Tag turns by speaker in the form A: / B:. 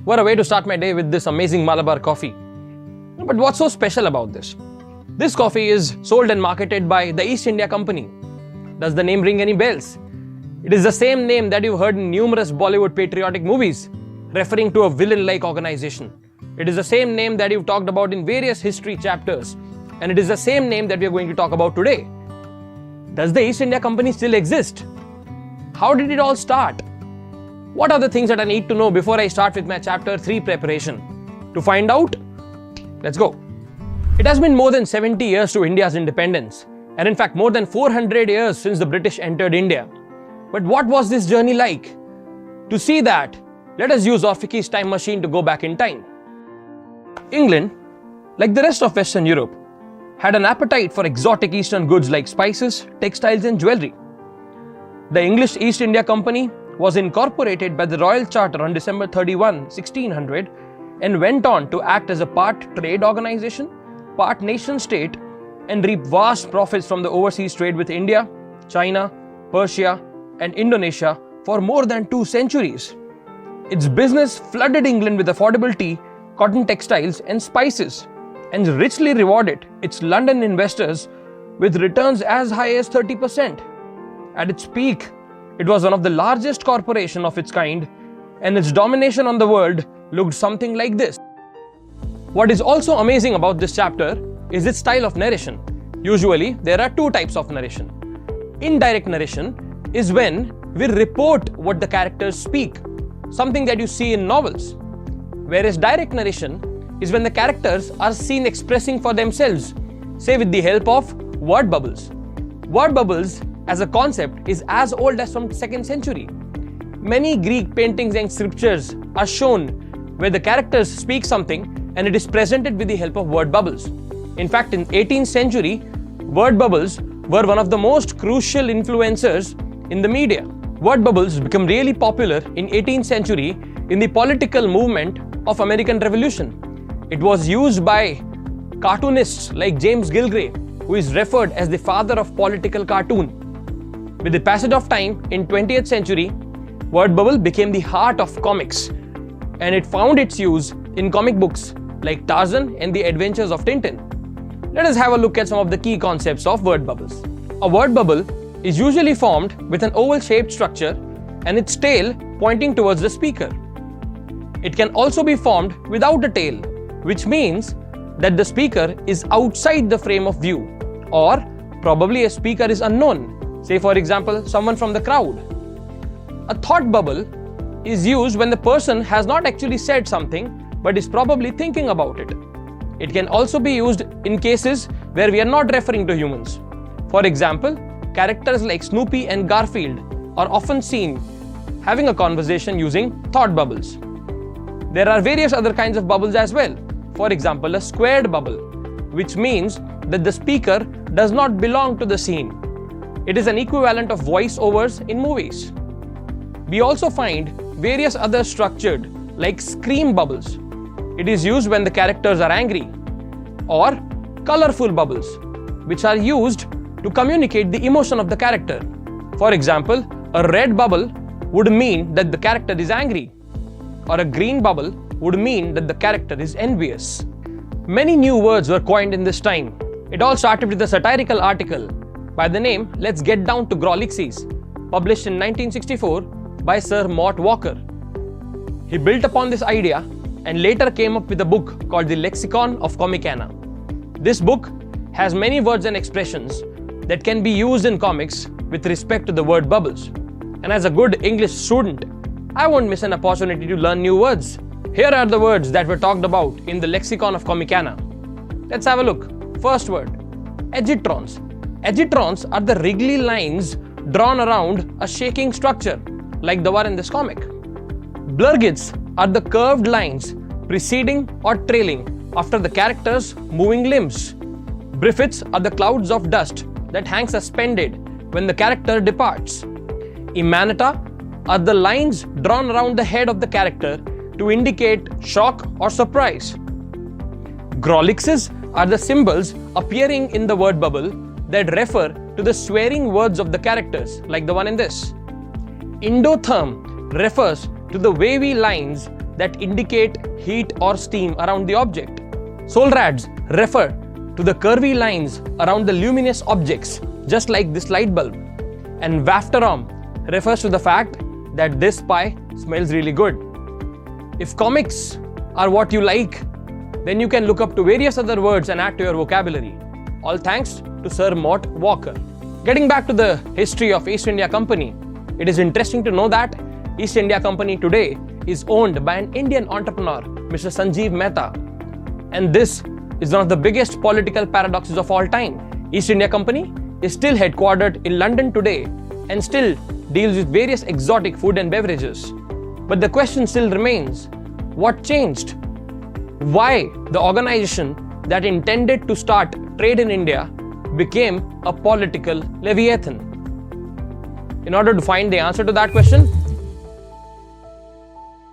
A: What a way to start my day with this amazing Malabar coffee. But what's so special about this? This coffee is sold and marketed by the East India Company. Does the name ring any bells? It is the same name that you've heard in numerous Bollywood patriotic movies, referring to a villain-like organization. It is the same name that you've talked about in various history chapters, and it is the same name that we are going to talk about today. Does the East India Company still exist? How did it all start? What are the things that I need to know before I start with my chapter 3 preparation? To find out, let's go. It has been more than 70 years to India's independence, and in fact more than 400 years since the British entered India. But what was this journey like? To see that, let us use Orphiki's time machine to go back in time. England, like the rest of Western Europe, had an appetite for exotic Eastern goods like spices, textiles and jewelry. The English East India Company was incorporated by the Royal Charter on December 31, 1600 and went on to act as a part trade organization, part nation state and reap vast profits from the overseas trade with India, China, Persia and Indonesia for more than 2 centuries. Its business flooded England with affordable tea, cotton textiles and spices, and richly rewarded its London investors with returns as high as 30%. At its peak, it was one of the largest corporations of its kind, and its domination on the world looked something like this. What is also amazing about this chapter is its style of narration. Usually, there are 2 types of narration. Indirect narration is when we report what the characters speak, something that you see in novels. Whereas direct narration is when the characters are seen expressing for themselves, say with the help of word bubbles. Word bubbles as a concept is as old as from 2nd century. Many Greek paintings and sculptures are shown where the characters speak something and it is presented with the help of word bubbles. In fact, in 18th century, word bubbles were one of the most crucial influencers in the media. Word bubbles became really popular in 18th century in the political movement of American Revolution. It was used by cartoonists like James Gilgray, who is referred as the father of political cartoon. With the passage of time in 20th century, word bubble became the heart of comics, and it found its use in comic books like Tarzan and the Adventures of Tintin. Let us have a look at some of the key concepts of word bubbles. A word bubble is usually formed with an oval-shaped structure and its tail pointing towards the speaker. It can also be formed without a tail, which means that the speaker is outside the frame of view, or probably a speaker is unknown, say for example someone from the crowd. A thought bubble is used when the person has not actually said something but is probably thinking about it. It can also be used in cases where we are not referring to humans. For example, characters like Snoopy and Garfield are often seen having a conversation using thought bubbles. There are various other kinds of bubbles as well. For example, a squared bubble, which means that the speaker does not belong to the scene. It is an equivalent of voice-overs in movies. We also find various other structured like scream bubbles. It is used when the characters are angry. Or colorful bubbles, which are used to communicate the emotion of the character. For example, a red bubble would mean that the character is angry, or a green bubble would mean that the character is envious. Many new words were coined in this time. It all started with a satirical article by the name Let's Get Down to Grolixies, published in 1964 by Sir Mort Walker. He built upon this idea and later came up with a book called the Lexicon of Comicana. This book has many words and expressions that can be used in comics with respect to the word bubbles. And as a good English student, I won't miss an opportunity to learn new words. Here are the words that were talked about in the Lexicon of Comicana. Let's have a look. First word, edgetrons. Edgetrons are the wriggly lines drawn around a shaking structure, like the one in this comic. Blurgits are the curved lines preceding or trailing after the character's moving limbs. Briffits are the clouds of dust that hang suspended when the character departs. Emanata are the lines drawn around the head of the character to indicate shock or surprise. Grolixes are the symbols appearing in the word bubble that refer to the swearing words of the characters, like the one in this. Endotherm refers to the wavy lines that indicate heat or steam around the object. Solrads refer to the curvy lines around the luminous objects, just like this light bulb. And Waftarom refers to the fact that this pie smells really good. If comics are what you like, then you can look up to various other words and add to your vocabulary. All thanks to Sir Mort Walker. Getting back to the history of East India Company, it is interesting to know that East India Company today is owned by an Indian entrepreneur, Mr. Sanjeev Mehta. And this is one of the biggest political paradoxes of all time. East India Company is still headquartered in London today and still deals with various exotic food and beverages. But the question still remains, what changed? Why the organization that intended to start trade in India became a political leviathan? In order to find the answer to that question,